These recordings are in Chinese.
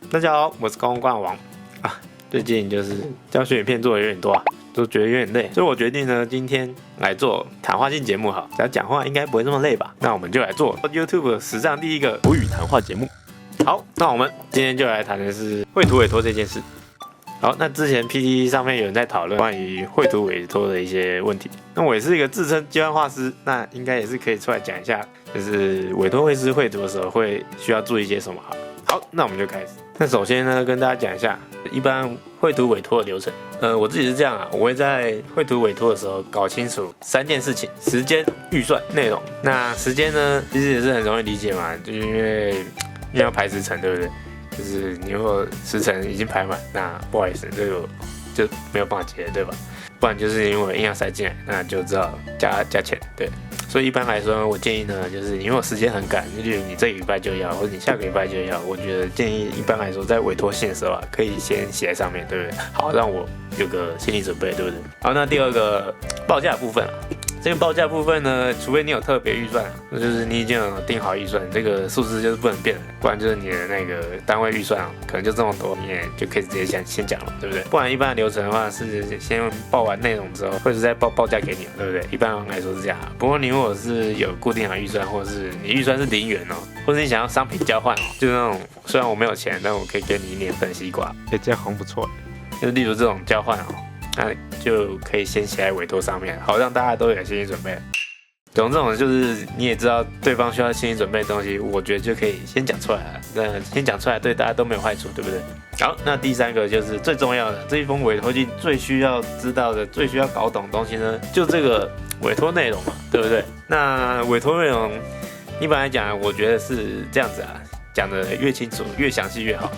大家好，我是公冠王啊。最近就是教学影片做的有点多啊，都觉得有点累，所以我决定呢，今天来做谈话性节目好，只要讲话应该不会这么累吧？那我们就来做 YouTube 史上第一个口语谈话节目。好，那我们今天就来谈的是绘图委托这件事。好，那之前 PTT 上面有人在讨论关于绘图委托的一些问题，那我也是一个自称接案画师，那应该也是可以出来讲一下，就是委托绘师绘图的时候会需要注意些什么。好，那我们就开始。那首先呢，跟大家讲一下一般绘图委托的流程。我自己是这样啊，我会在绘图委托的时候搞清楚3件事情：时间、预算、内容。那时间呢，其实也是很容易理解嘛，就是因为要排时程，对不对？就是你如果时程已经排满，那不好意思，这个就没有办法接，对吧？不然就是因为硬要塞进来，那就只好加钱，对。所以一般来说，我建议呢，就是你如果时间很赶，例如你这个礼拜就要，或者你下个礼拜就要，我觉得建议一般来说在委托信的时候啊，可以先写在上面，对不对？好，让我有个心理准备，对不对？好，那第二个报价的部分啊。这个报价部分呢，除非你有特别预算，那就是你已经有定好预算，这个数字就是不能变的，不然就是你的那个单位预算可能就这么多，你也就可以直接先讲了，对不对？不然一般的流程的话是先报完内容之后，或者再报价给你，对不对？一般来说是这样。不过你如果是有固定的预算，或者是你预算是0元哦，或者你想要商品交换哦，就是那种虽然我没有钱，但我可以给你1年份西瓜，这样好像不错。就例如这种交换哦。那就可以先写在委托上面，好让大家都有心理准备。懂这种就是你也知道对方需要心理准备的东西，我觉得就可以先讲出来了。那先讲出来对大家都没有坏处，对不对？好，那第3个就是最重要的，这一封委托信最需要知道的、最需要搞懂的东西呢，就这个委托内容嘛，对不对？那委托内容一般来讲，我觉得是这样子啊，讲的越清楚、越详细越好。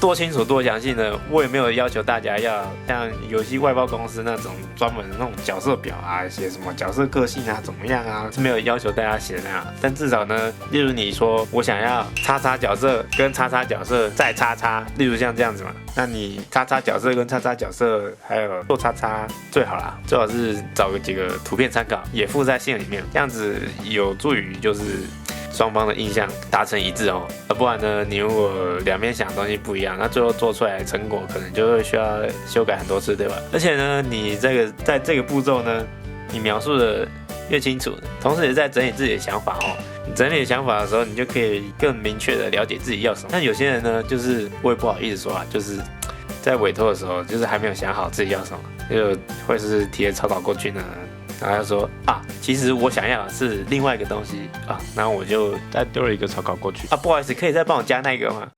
多清楚多详细呢？我也没有要求大家要像游戏外包公司那种专门的那种角色表啊，写什么角色个性啊怎么样啊，是没有要求大家写的那样。但至少呢，例如你说我想要叉叉角色跟叉叉角色再叉叉，例如像这样子嘛，那你叉叉角色跟叉叉角色还有做叉叉最好啦，最好是找个几个图片参考，也附在信里面，这样子有助于就是双方的印象达成一致哦，不然呢，你如果两边想的东西不一样，那最后做出来的成果可能就会需要修改很多次，对吧？而且呢，你在这个步骤呢，你描述的越清楚，同时也在整理自己的想法哦。你整理想法的时候，你就可以更明确的了解自己要什么。但有些人呢，就是我也不好意思说啊，就是在委托的时候，就是还没有想好自己要什么，就会是提着草稿过去呢。然后他说啊，其实我想要的是另外一个东西啊，然后我就再丢了一个草稿过去啊，不好意思，可以再帮我加那个吗？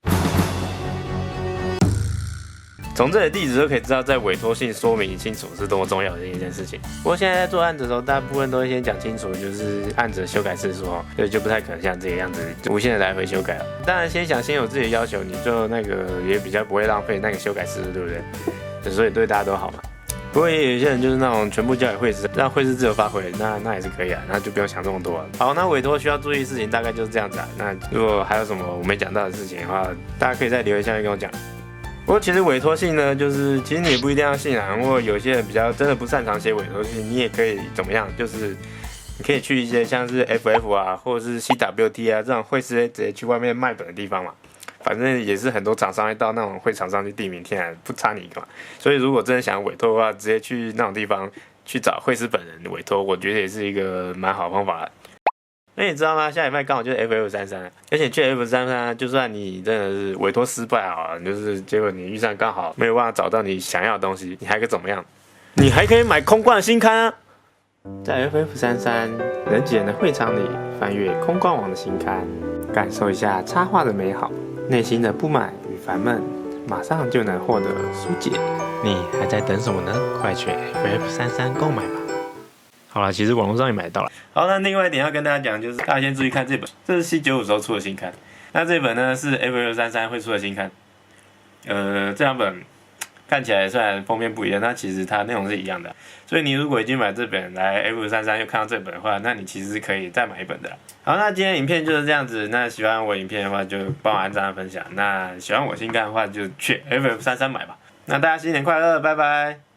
从这个例子就可以知道，在委托信说明清楚是多么重要的一件事情。不过现在在做案子的时候，大部分都会先讲清楚，就是案子的修改次数哦，所以就不太可能像这个样子无限的来回修改了。当然，先有自己的要求，你最后那个也比较不会浪费那个修改次数，对不对？所以对大家都好嘛。不过也有些人就是那种全部交给绘师，让绘师自由发挥，那也是可以啊，那就不用想这么多了。好，那委托需要注意的事情大概就是这样子啊。那如果还有什么我没讲到的事情的话，大家可以在留言下面跟我讲。不过其实委托信呢，就是其实你也不一定要信啊。如果有些人比较真的不擅长写委托信，你也可以怎么样？就是你可以去一些像是 FF 啊，或者是 CWT 啊这种绘师直接去外面卖本的地方嘛。反正也是很多厂商会到那种会场上去递名片啊，不差你一个嘛。所以如果真的想委托的话，直接去那种地方去找绘师本人委托，我觉得也是一个蛮好的方法。那你知道吗？下礼拜刚好就是 FF33，而且去 FF33，就算你真的是委托失败啊，就是结果你预算刚好没有办法找到你想要的东西，你还可以怎么样？你还可以买空罐新刊啊！在 FF33人挤人的会场里翻阅空罐网的新刊，感受一下插画的美好。内心的不满与烦闷，马上就能获得疏解。你还在等什么呢？快去 FF33购买吧！好啦，其实网络上也买到了。好，那另外一点要跟大家讲，就是大家先注意看这本，这是C95时候出的新刊。那这本呢是 FF33会出的新刊。这两本看起来虽然封面不一样，但其实它内容是一样的。所以你如果已经买这本来 FF33又看到这本的话，那你其实是可以再买一本的啦。好，那今天影片就是这样子。那喜欢我影片的话，就帮我按赞分享。那喜欢我新刊的话，就去 FF33买吧。那大家新年快乐，拜拜。